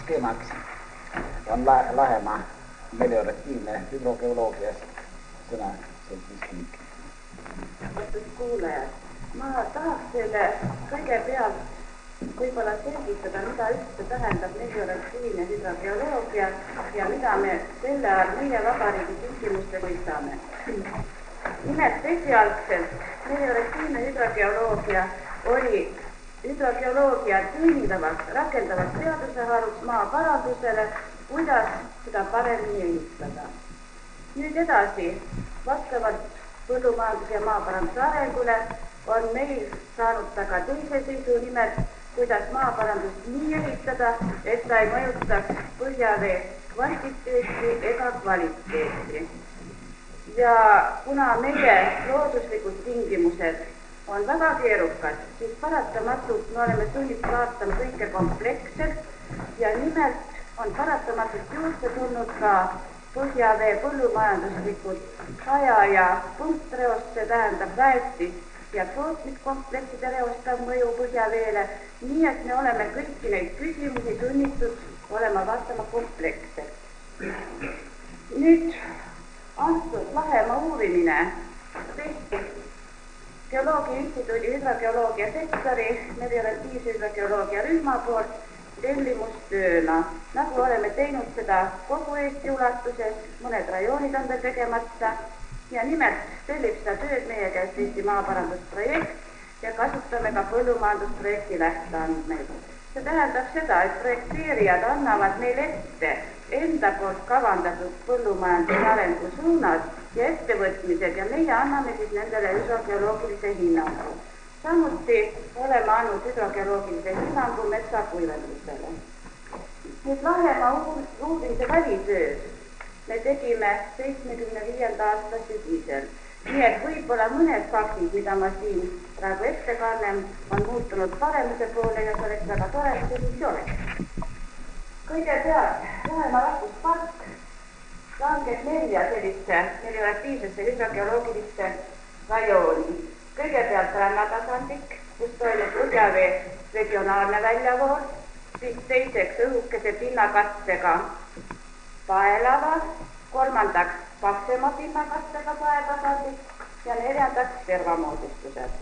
teemaks on Lahemaa melioratiivne hüdrogeoloogia sõna seltsiiskunik. Austatud kuulajad, ma tahaks teile kõigepealt võib-olla selgitada, mida üldse tähendab melioratiivne hüdrogeoloogia ja mida me selle all meie vabariigi tingimuste mõistame. Nimelt esialgselt melioratiivne hüdrogeoloogia oli hüdrogeoloogia teenindavaks rakendavaks teadusharuks maaparandusele, kuidas seda paremini ehitada. Nüüd edasi, vastavalt põllumajandus- ja maaparanduse arengule on meil saanud taga teise sisu, nimelt kuidas maaparandust nii ehitada, et ta ei mõjutaks põhjavee kvantiteeti ega kvaliteeti. Ja kuna meie looduslikud tingimused on väga keerukad, siis paratamatult me oleme sunnitud vaatama kõike kompleksselt ja nimelt on paratamatult juurde tulnud ka põhjavee põllumajanduslikud haja- ja punktreost, see tähendab väetis ja tootmiskomplekside reostav mõju põhjaveele, nii et me oleme kõiki neid küsimusi sunnitud olema vaatama kompleksselt. Nüüd antud Lahemaa uurimine tehti Geoloogia Instituudi hüdrogeoloogia sektori melioratiivse hüdrogeoloogia rühma poolt tellimustööna, nagu oleme teinud seda kogu Eesti ulatuses, mõned rajoonid on veel tegemata ja nimelt tellib seda tööd meie käest Eesti maaparandusprojekt ja kasutame ka põllumajandusprojekti lähteandmeid. See tähendab seda, et projekteerijad annavad meil ette enda poolt kavandatud põllumajanduse arengu suunad ja ettevõtmised ja meie anname siis nendele hüdrogeoloogilise hinnangu. Samuti oleme andnud hüdrogeoloogilise hinnangu metsakuivendusele. Nüüd Lahemaa uurimise välitööd me tegime 75. aasta sügisel, nii et võib-olla mõned faktid, mida ma siin praegu ette kannan, on muutunud paremuse poole ja see oleks väga tore, et see siis oleks. Kõigepealt Lahemaa rahvuspark langeb 4 sellisse melioratiivsesse hüdrogeoloogilisse rajooni. Kõigepealt rannatasandik, kus toimub põhjavee regionaalne väljavool, siis teiseks õhukese pinnakattega paelava, kolmandaks paksema pinnakattega paetasandik ja neljandaks servamoodustused.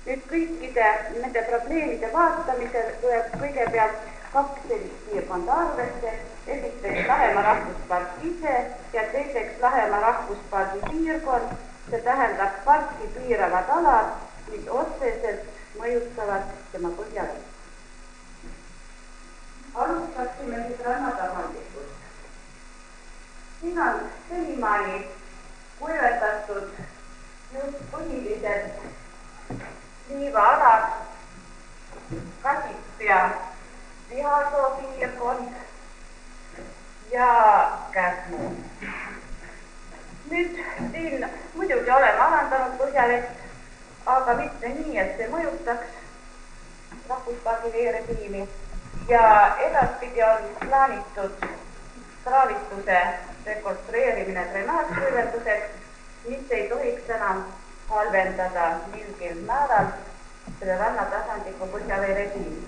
Nüüd kõikide nende probleemide vaatamisel tuleb kõigepealt 2 sellist piirkonda arvesse, esiteks Lahemaa rahvuspark ise ja teiseks Lahemaa rahvuspargi piirkond, see tähendab parki piiravad alad, mis otseselt mõjutavad tema põhjavett. Alustaksime nüüd rannatasandikust. Siin on senimaani kuivetatud just põhiliselt liivaalad, Kasipea Lihasoo piirkond ja Käsmu. Nüüd siin muidugi oleme alandanud põhjavett, aga mitte nii, et see mõjutaks rahvuspargi veerežiimi ja edaspidi on plaanitud traavistuse rekonstrueerimine drenaažkuivenduseks, mis ei tohiks enam halvendada mingil määral selle rannatasandiku põhjavee režiimi.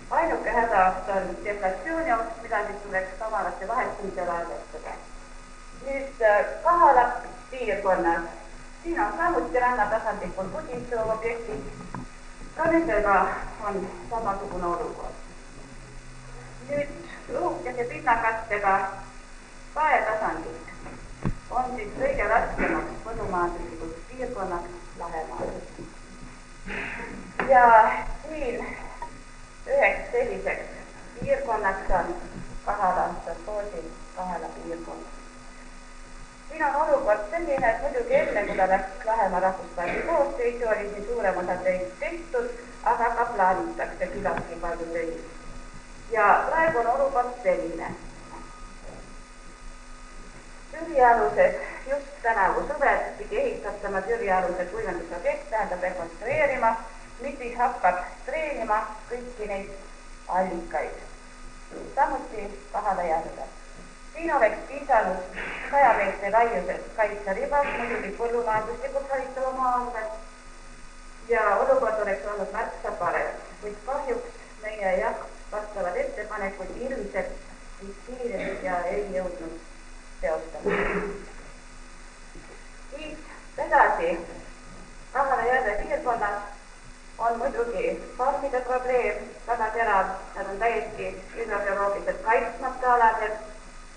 Ainuke häda on deflatsiooni oht, mida siis tuleks kavalate vahetamisel arvestada. Nüüd Kahala piirkonnas, siin on samuti rannatasandikul pudisoo objektid, ka nendega on samasugune olukord. Nüüd õhukese pinnakattega paetasandik on siis kõige raskemaks põllumajanduslikult piirkonnaks Lahemaal. Ja siin üheks selliseks piirkonnaks on Kahala piirkond. Siin on olukord selline, et muidugi enne, kui ta läks Lahemaa rahvuspargi koosseisu, oli siin suurem osa töid tehtud, aga ka plaanitakse küllaltki palju töid. Ja praegu on olukord selline. Türialused just tänavu suvel pidi ehitatama Türialuse kuivendusobjekt, tähendab rekonstrueerima, mis siis hakkab treenima kõiki neid allikaid. Samuti Kahala järve. Siin oleks piisanud 100 meetri laiusest kaitseribas, muidugi põllumajanduslikult haritava maa-andmed ja olukord oleks olnud märksa parem, kuid kahjuks meie vastavad ettepanekud ilmselt kiiresid ja ei jõudnud teostada. Siis edasi, Kahanajärve piirkonnas on muidugi farmide probleem väga terav, nad on täiesti hüdrogeoloogiliselt kaitsmata aladel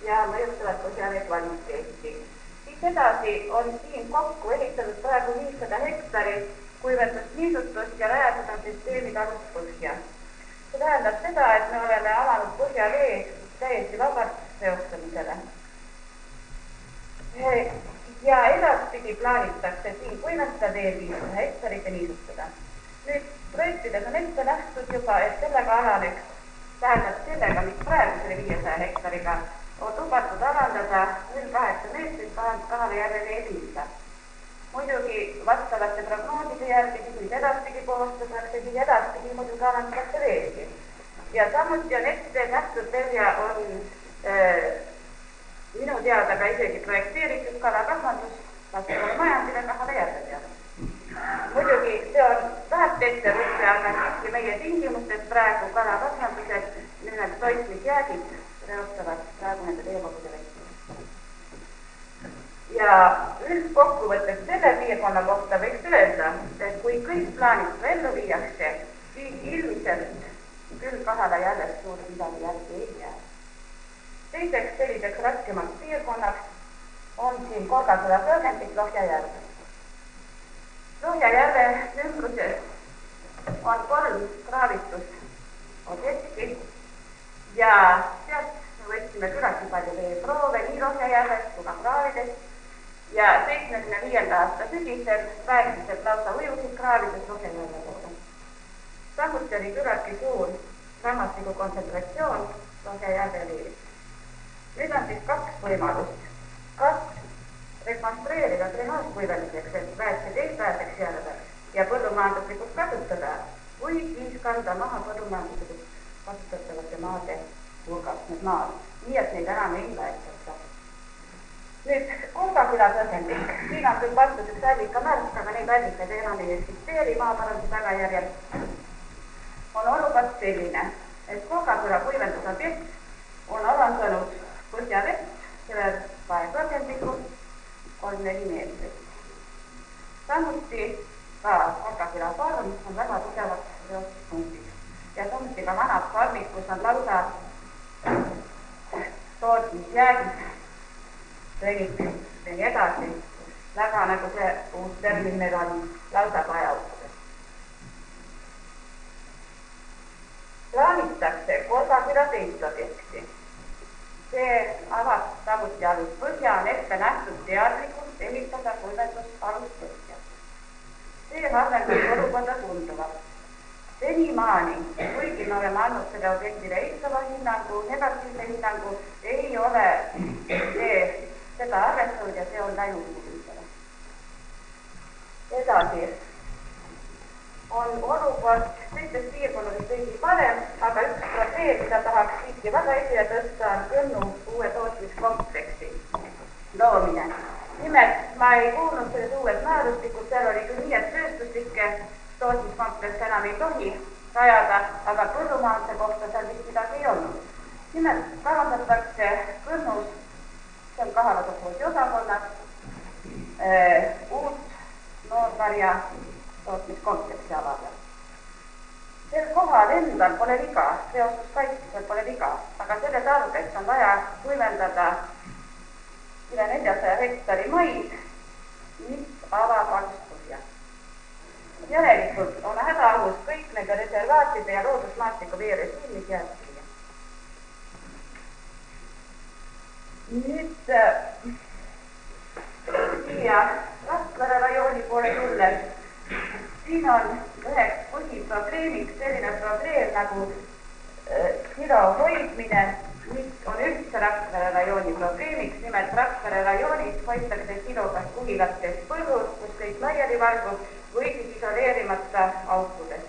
ja mõjutavad põhjavee kvaliteeti. Siis edasi on siin kokku ehitatud praegu 500 hektarit kuivendust niisutust ja rajatud on süsteemid alust põhja. See tähendab seda, et me oleme avanud põhjavee täiesti vabalt reostamisele. Ja edaspidi plaanitakse siin kuivendada veel 500 hektarit ja niisutada. Nüüd projektides on ette nähtud juba, et sellega alaneks, tähendab sellega, mis praegu selle 500 hektariga on lubatud alandada 0,8 meetrit Kahanajärve veepinda. Muidugi vastavate prognooside järgi, siis edaspidi koostatakse, siis edaspidi muidugi alandatakse veelgi. Ja samuti on ette nähtud välja on minu teada ka isegi projekteeritud kalakasvandus vastavale majandile Kahanajärve peale. Muidugi see on vähemalt ettevõtte, aga siiski meie tingimustes praegu kalakasvandused, nimelt toitmisjäägid reostavad praegu nende veekogude vett. Ja üldkokkuvõttes selle piirkonna kohta võiks öelda, et kui kõik plaanid ellu viiakse, siis ilmselt küll Kahanajärvest suur midagi järgi ei jää. Teiseks selliseks raskemaks piirkonnaks on siin Korgasõla kõrgendik Lohjajärv. Lohjajärve ümbruses on 3 kraavitusobjekti ja sealt me võtsime küllaltki palju veeproove nii Lohjajärvest kui ka kraavidest ja 75. aasta sügisel väetised lausa ujusid kraavides Lohjajärve poole. Samuti oli küllaltki suur rammastiku kontsentratsioon Lohjajärve vees. Nüüd on siis 2 võimalust. Kas rekonstrueerida drenaaskuivenduseks, et väetised ei pääseks järve ja põllumajanduslikult kasutada või siis kanda maha põllumajanduslikult kasutatavate maade hulgast need maad, nii et neid enam ei väetata. Nüüd Korgasõla kõrgendik, siin on küll pandud üks allikamärk, aga neid allikaid enam ei eksisteeri maaparanduse tagajärjel. On olukord selline, et Korgasõla kuivendusobjekt on alandanud põhjavett selle vaekõrgendiku 3-4 meetrit. Samuti ka Korgasõla farm on väga tugevad reostuspunktid ja samuti ka vanad farmid, kus on lausa tootmisjäägid, relikvid ja nii edasi, väga nagu see uus termin meil on lausa pajaukades. Plaanitakse Korgasõla teist objekti. See avab samuti alust põhja, on ette nähtud teadlikult ehitada kuivendust alust põhja. See halvendab olukorda tunduvalt. Senimaani, kuigi me oleme andnud selle objektile eitava hinnangu, negatiivse hinnangu, ei ole seda arvestatud ja see on läinud uudisele. Edasi on olukord teistes piirkonnades veidi parem, aga üks probleem, mida tahaks siiski väga esile tõsta, on Kõnnu uue tootmiskompleksi loomine. Nimelt, ma ei kuulnud selles uues määrustikus, seal oli küll nii, et tööstuslikke tootmiskompleks enam ei tohi rajada, aga põllumajanduse kohta seal vist midagi ei olnud. Nimelt kavandatakse Kõnnus, see on kahalasopoosi osakonnas, uut noorkarja tootmiskompleksi avada. Sel kohal endal pole viga, reostuskaitsmisel pole viga, aga selle tarbeks on vaja kuivendada üle 400 hektari maid, mis avab alustpõhja. Järelikult on hädaahus kõik nende reservaatide ja loodusmaastiku veerežiim, mis jääb siia. Nüüd siia Rakvere rajooni poole tulles, siin on üheks põhiprobleemiks selline probleem nagu silo hoidmine, mis on üldse Rakvere rajooni probleemiks. Nimelt Rakvere rajoonis hoitakse silo kas kuhilates põllul, kus kõik laiali valgub, või siis isoleerimata aukudes.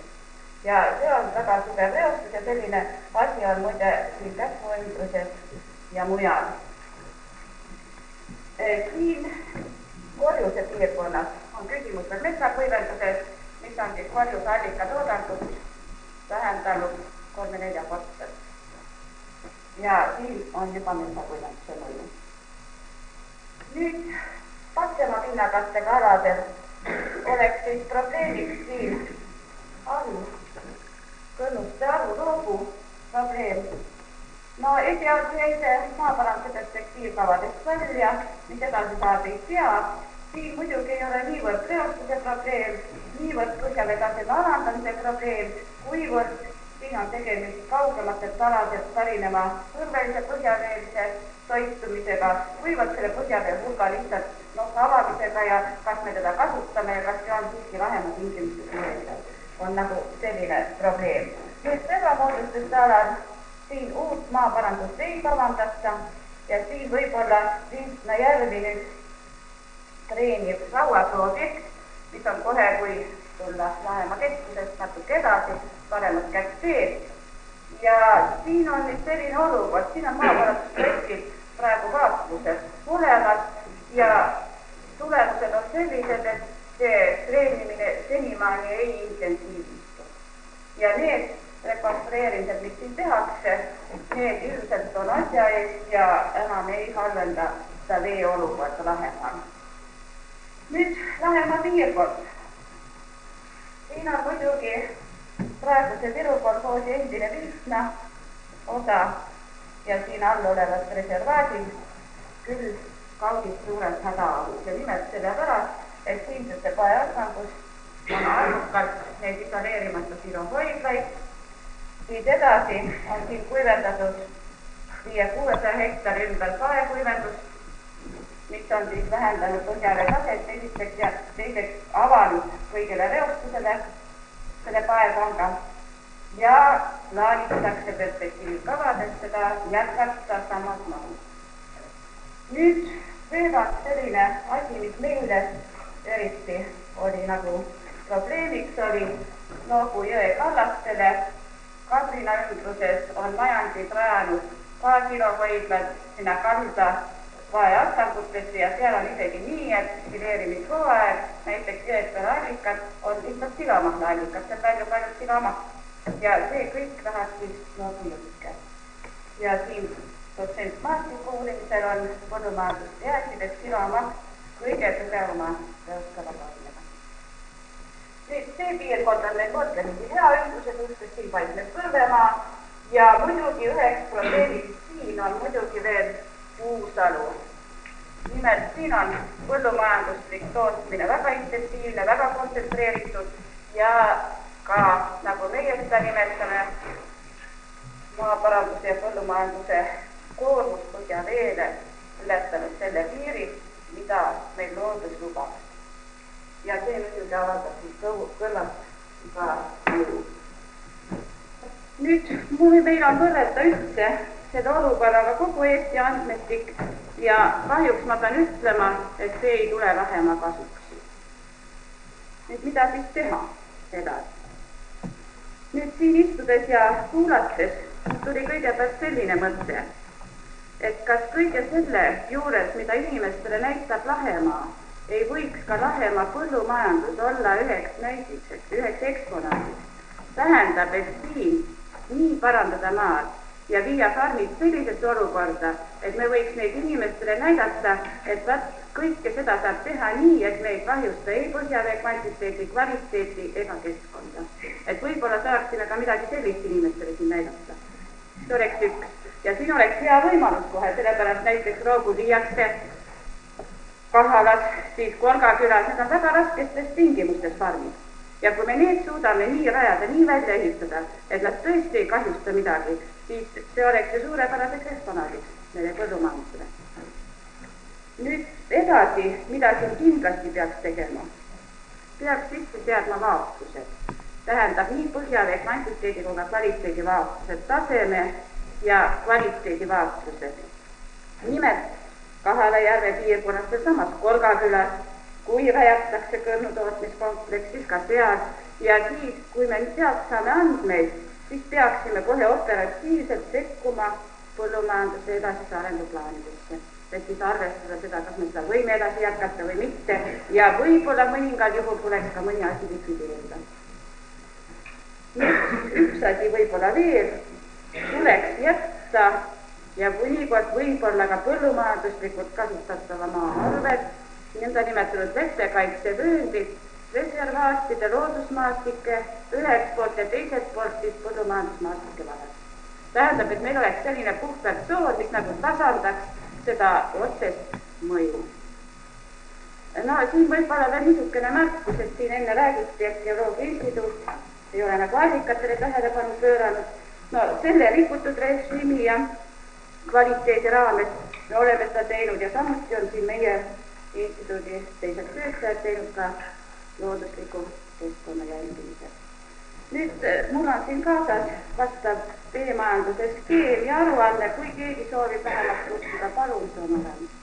Ja see on väga suur reostus ja selline asi on muide siin Käsmu ümbruses ja mujal. Siin Korjuse piirkonnas on küsimus veel metsakuivenduses, mis on siis korjuse allikatoodangut vähendanud 3-4-kordsed. Ja siin on juba metsakuivenduse mõju. Nüüd paksema pinnakattega aladel oleks siis probleemiks siin kõnnuste arvu loobu probleem. No esialgu jäi see maaparanduse perspektiivkavadest välja, mis edasi saada ei tea. Siin muidugi ei ole niivõrd reostuse probleem, niivõrd põhjaveetaseme alandamise probleem, kuivõrd siin on tegemist kaugematelt aladelt pärineva kõrvelise põhjaveelse toitumisega, kuivõrd selle põhjavee hulga lihtsalt avamisega ja kas me teda kasutame ja kas see on siiski Lahemaa tingimustes mõeldav, on nagu selline probleem. Nüüd servamoodusteste alal siin uut maaparandust ei kavandata ja siin võib-olla Lihtna järvi nüüd treeniv rauapuu objekt, mis on kohe, kui tulla Lahemaa keskusest natuke edasi, paremat kätt teed. Ja siin on nüüd selline olukord, siin on maaparandusprojektid praegu vaatluses olemas ja tulemused on sellised, et see treenimine senimaani ei intensiivistu. Ja need rekonstrueerimised, mis siin tehakse, need ilmselt on asja eest ja enam ei halvenda seda vee olukorda Lahemaal. Nüüd Lahemaa piirkond. Siin on muidugi praeguse Viru kolhoosi endine Vilsna osa ja siin all olevat reservaadil küll kaudist suures hädaavus ja nimelt sellepärast, et siinsete paearsangus on arvukalt neid isoleerimata silohoidlaid. Siit edasi on siin kuivendatud 500-600 hektari ümber paekuivendust, mis on siis vähendanud põhjavee taset esiteks ja teiseks avanud kõigile reostusele selle paekanga ja plaanitakse perspektiivkavades seda jätkata samas mahus. Nüüd veel on selline asi, mis meile eriti oli nagu probleemiks, oli Loogu jõe kallastele. Kadrina ümbruses on majandid rajanud kilohoidlad sinna kalda vaearsangutesse ja seal on isegi nii, et sileerimishooaeg, näiteks jõetõle allikad on lihtsalt silomahla allikad, see on palju silomahla ja see kõik läheb siis loogujõkke. Ja siin protsent maastiku uurimisel on põllumajandust jääkideks silomaht kõige tugevama reoskava painega. See piirkond on meil mõtlemisi hea ümbruse suhtes, siin paisneb Kõrvemaa ja muidugi üheks probleemiks siin on muidugi veel Uusalu. Nimelt siin on põllumajanduslik tootmine väga intensiivne, väga kontsentreeritud ja ka, nagu meie seda nimetame, maaparanduse ja põllumajanduse koormus põhjaveele ületanud selle piiri, mida meil loodus lubab. Ja see muidugi avaldab siis kõrvalt ka mõju. Nüüd meil on võrrelda üldse seda olukorraga kogu Eesti andmestik ja kahjuks ma pean ütlema, et see ei tule Lahemaa kasuks. Nüüd mida siis teha edasi? Nüüd siin istudes ja kuulates tuli kõigepealt selline mõte, et kas kõige selle juures, mida inimestele näitab Lahemaa, ei võiks ka Lahemaa põllumajandus olla üheks näidiseks, üheks eksponaadiks. Tähendab, et siin nii parandada maad ja viia farmid sellisesse olukorda, et me võiks neid inimestele näidata, et kõike seda saab teha nii, et me ei kahjusta ei põhjavee kvantiteeti, kvaliteeti ega keskkonda. Et võib-olla saaksime ka midagi sellist inimestele siin näidata. See oleks üks. Ja siin oleks hea võimalus kohe, sellepärast näiteks Roogu Liiakse, Kahalas, siis Kolga külas, need on väga raskestes tingimustes farmid. Ja kui me need suudame nii rajada, nii välja ehitada, et nad tõesti ei kahjusta midagi, siis see oleks ju suurepäraseks eksponaadiks meile põllumajandusele. Nüüd edasi, mida siin kindlasti peaks tegema? Peaks sisse seadma vaatlused. Tähendab nii põhjavee kvantiteedi kui ka kvaliteedi vaatlused, taseme ja kvaliteedi vaatlused. Nimelt Kahala järve piirkonnas ja samas Kolga külas, kui rajatakse kõrnutootmiskompleksis ka seal ja siis, kui me sealt saame andmeid, siis peaksime kohe operatiivselt sekkuma põllumajanduse edasisse arenguplaanidesse, et siis arvestada seda, kas me seda võime edasi jätkata või mitte ja võib-olla mõningal juhul tuleks ka mõni asi likvideerida. nüüd üks asi võib-olla veel tuleks jätta ja mõnikord võib-olla ka põllumajanduslikult kasutatava maa arvelt nõndanimetatud vettekaitsevööndid, reservaatide, loodusmaastike ühelt poolt ja teiselt poolt siis põllumajandusmaastike vahel. Tähendab, et meil oleks selline puhtalt tsoon, mis nagu tasandaks seda otsest mõju. No siin võib olla veel niisugune märkus, et siin enne räägiti, et Geoloogia Instituut ei ole nagu allikatele tähelepanu pööranud. No selle rikutud režiimi ja kvaliteedi raames me oleme seda teinud ja samuti on siin meie instituudi teised töötajad teinud ka loodusliku keskkonna jälgimise. Nüüd mul on siin kaasas vastav veemajanduse skeem ja aruanne, kui keegi soovib vähemalt tutvuda, palun, see on olemas.